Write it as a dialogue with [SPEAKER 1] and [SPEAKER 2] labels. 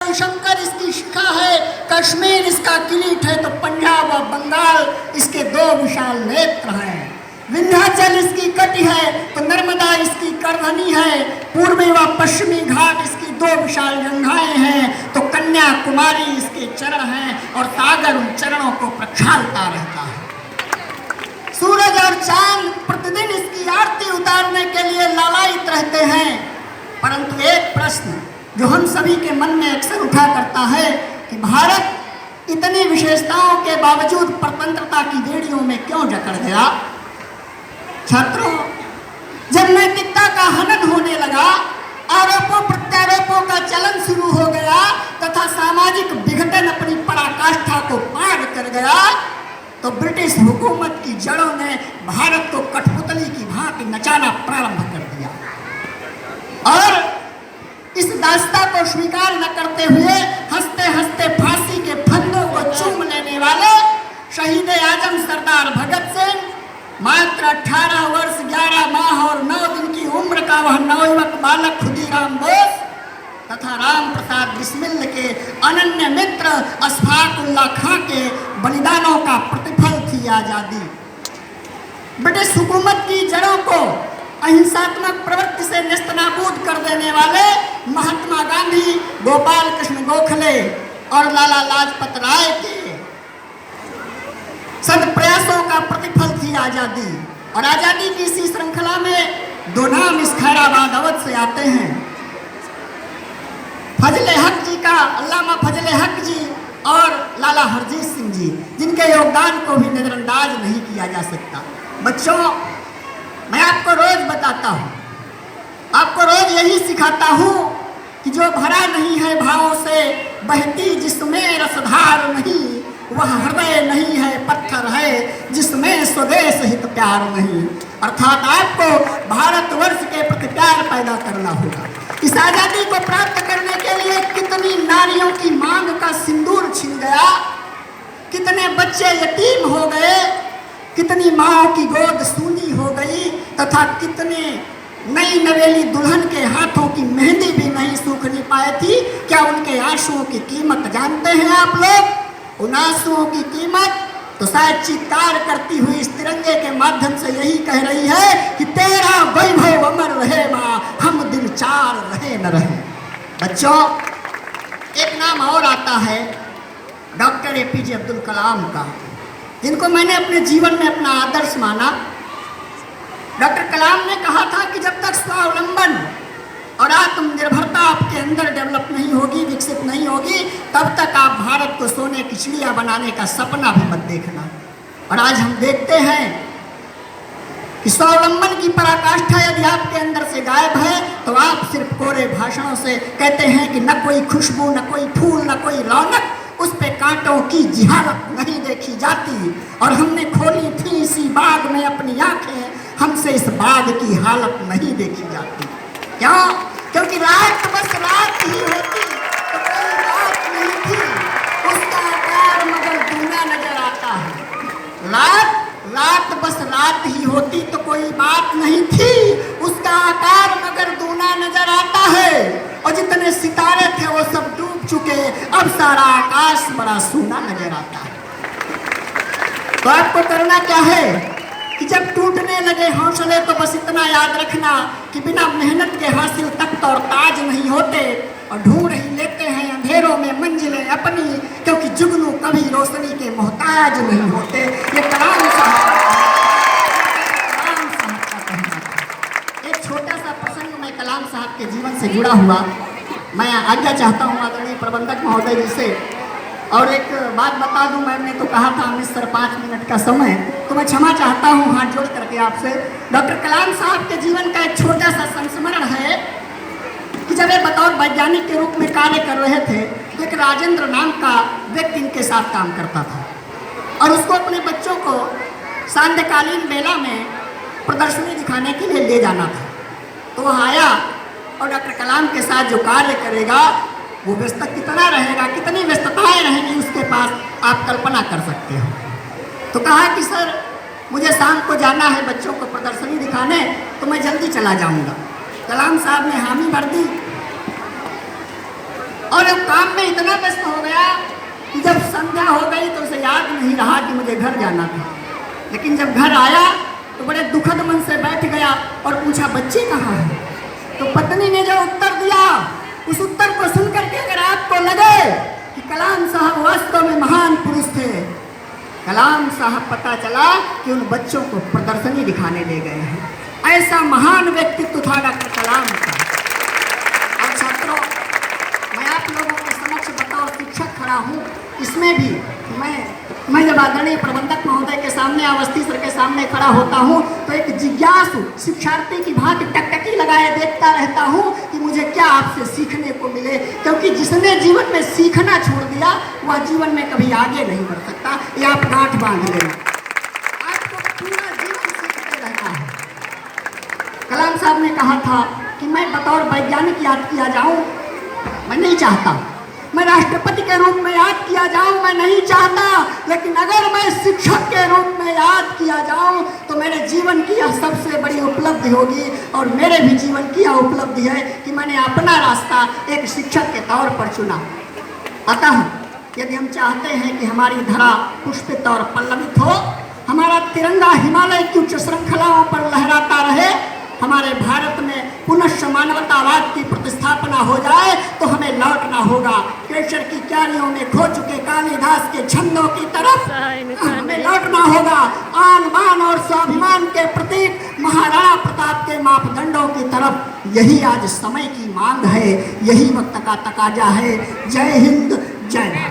[SPEAKER 1] गौरीशंकर इसकी शिखा है, कश्मीर इसका किरीट है, तो पंजाब और बंगाल इसके दो विशाल नेत्र हैं। विंध्याचल इसकी कटी है तो नर्मदा इसकी करधनी है, पूर्वी व पश्चिमी घाट इसकी दो विशाल गंगाएं हैं, तो कन्याकुमारी इसके चरण हैं और सागर उन चरणों को प्रक्षालता रहता है। सूरज और चांद प्रतिदिन इसकी आरती उतारने के लिए लालायित रहते हैं, परंतु एक प्रश्न जो हम सभी के मन में अक्सर उठा करता है कि भारत इतनी विशेषताओं के बावजूद स्वतंत्रता की बेड़ियों में क्यों जकड़ गया। छात्रों, जब नैतिकता का हनन होने लगा, आरोपों प्रत्यारोपों का चलन शुरू हो गया तथा सामाजिक विघटन अपनी पराकाष्ठा को पार कर गया, तो ब्रिटिश हुकूमत की जड़ों ने भारत को कठपुतली की भांति नचाना प्रारंभ कर दिया और इस दास्ता को स्वीकार न करते हुए हंसते हंसते फांसी के फंदों को चूम लेने वाले शहीद आजम सरदार भगत सिंह, मात्र 18 वर्ष 11 माह और 9 दिन की उम्र का वह नवयुवक बालक खुदीराम बोस तथा राम प्रसाद बिस्मिल के अनन्य मित्र अशफाक उल्लाह खां के बलिदानों का प्रतिफल थी आजादी। ब्रिटिश हुकूमत की जड़ों को अहिंसात्मक प्रवृत्ति से नेस्तनाबूद कर देने वाले महात्मा गांधी, गोपाल कृष्ण गोखले और लाला लाजपत राय के सद प्रयासों का प्रतिफल थी आजादी। और आजादी की इसी श्रृंखला में दो नाम इस खैराबाद अवध से आते हैं, फजले हक जी का, अल्लामा फजले हक जी और लाला हरजीत सिंह जी, जिनके योगदान को भी नजरअंदाज नहीं किया जा सकता। बच्चों, मैं आपको रोज बताता हूँ, आपको रोज यही सिखाता हूँ कि जो भरा नहीं है भावों से, बहती जिसमें रसधार नहीं, वह हृदय नहीं है पत्थर है जिसमें स्वदेश हित प्यार नहीं। अर्थात आपको भारतवर्ष के प्रति प्यार पैदा करना होगा। इस आजादी को प्राप्त करने के लिए कितनी नारियों की मांग का सिंदूर छिन गया, कितने बच्चे यतीम हो गए, कितनी माओं की गोद सूनी हो गई तथा कितने नई नवेली दुल्हन के हाथों की मेहंदी भी नहीं सूखनी पाई थी। क्या उनके आंसुओं की कीमत जानते हैं आप लोग? उन आंसुओं की कीमत तो शायद चित्कार करती हुई इस तिरंगे के माध्यम से यही कह रही है कि तेरा वैभव अमर रहे माँ, हम दिन चार रहे न रहे। बच्चों, एक नाम और आता है डॉक्टर APJ अब्दुल कलाम का, जिनको मैंने अपने जीवन में अपना आदर्श माना। डॉक्टर कलाम ने कहा था कि जब तक स्वावलंबन और आत्मनिर्भरता आपके अंदर डेवलप नहीं होगी, विकसित नहीं होगी, तब तक आप भारत को सोने की चिड़िया बनाने का सपना भी मत देखना। और आज हम देखते हैं कि स्वावलंबन की पराकाष्ठा यदि आपके अंदर से गायब है तो आप सिर्फ कोरे भाषणों से कहते हैं कि न कोई खुशबू, न कोई फूल, न कोई रौनक, उस पे कांटों की जिहालत नहीं देखी जाती। और हमने खोली थी इसी बाग में अपनी आंखें, हमसे इस बाग की हालत नहीं देखी जाती। क्यों? क्योंकि रात बस रात ही होती तो कोई बात नहीं थी, उसका आकार मगर दूना नजर आता है। रात बस रात ही होती तो कोई बात नहीं थी, उसका आकार मगर दूना नजर आता है। और जितने सितारे थे वो सब डूब चुके, अब सारा आकाश बड़ा सूना नजर आता है। तो आपको करना क्या है कि जब टूटने लगे हौसले तो बस इतना याद रखना कि बिना मेहनत के हासिल तख्त और ताज नहीं होते, और ढूंढ ही लेते हैं अंधेरों में मंजिलें अपनी, क्योंकि जुगनू कभी रोशनी के मोहताज नहीं होते। ये कलाम साहब का कहना था। एक छोटा सा प्रसंग मैं कलाम साहब के जीवन से जुड़ा हुआ मैं आज्ञा चाहता हूँ आदरणीय प्रबंधक महोदय जी से। और एक बात बता दूं, मैंने तो कहा था मिस सर 5 मिनट का समय, तो मैं क्षमा चाहता हूं हाथ जोड़ करके आपसे। डॉक्टर कलाम साहब के जीवन का एक छोटा सा संस्मरण है कि जब वे बतौर वैज्ञानिक के रूप में कार्य कर रहे थे तो एक राजेंद्र नाम का व्यक्ति इनके साथ काम करता था और उसको अपने बच्चों को सांध्यकालीन बेला में प्रदर्शनी दिखाने के लिए ले जाना था। तो वह आया और डॉक्टर कलाम के साथ जो कार्य करेगा वो व्यस्त कितना रहेगा, कितनी व्यस्तताएं रहेंगी उसके पास, आप कल्पना कर सकते हो। तो कहा कि सर मुझे शाम को जाना है बच्चों को प्रदर्शनी दिखाने, तो मैं जल्दी चला जाऊंगा। कलाम साहब ने हामी भर दी और वो काम में इतना व्यस्त हो गया कि जब संध्या हो गई तो उसे याद नहीं रहा कि मुझे घर जाना था। लेकिन जब घर आया तो बड़े दुखद मन से बैठ गया और पूछा बच्चे कहाँ हैं। तो पत्नी ने जो उत्तर दिया, उस उत्तर को सुनकर के अगर आपको लगे कि कलाम साहब वास्तव में महान पुरुष थे, कलाम साहब पता चला कि उन बच्चों को प्रदर्शनी दिखाने ले गए हैं। ऐसा महान व्यक्तित्व था डॉक्टर कलाम का। और छात्रों, मैं आप लोगों के समक्ष बतौर शिक्षक खड़ा हूँ। इसमें भी मैं जब आदरणीय प्रबंधक महोदय के सामने, अवस्थी सर के सामने खड़ा होता हूँ तो एक जिज्ञासु शिक्षार्थी की भांति टकटकी लगाए देखता रहता हूँ कि मुझे क्या आपसे सीखने को मिले, क्योंकि जिसने जीवन में सीखना छोड़ दिया वह जीवन में कभी आगे नहीं बढ़ सकता। ये आप गांठ बांध लें, आपको पूरा जीवन सीखते रहना है। कलाम साहब ने कहा था कि मैं बतौर वैज्ञानिक याद किया जाऊँ, मैं नहीं चाहता। मैं राष्ट्रपति के रूप में याद किया जाऊं, मैं नहीं चाहता। लेकिन अगर मैं शिक्षक के रूप में याद किया जाऊं तो मेरे जीवन की यह सबसे बड़ी उपलब्धि होगी। और मेरे भी जीवन की यह उपलब्धि है कि मैंने अपना रास्ता एक शिक्षक के तौर पर चुना। अतः यदि हम चाहते हैं कि हमारी धरा पुष्पित और पल्लवित हो, हमारा तिरंगा हिमालय की उच्च श्रृंखलाओं पर लहराता रहे, हमारे भारत में पुनः मानवतावाद की प्रतिस्थापना हो जाए, तो हमें लौटना होगा केसर की क्यारियों में खो चुके कालिदास के छंदों की तरफ। हमें लौटना होगा आन बान और स्वाभिमान के प्रतीक महाराणा प्रताप के मापदंडों की तरफ। यही आज समय की मांग है, यही वक्त का तकाजा है। जय हिंद, जय भारत।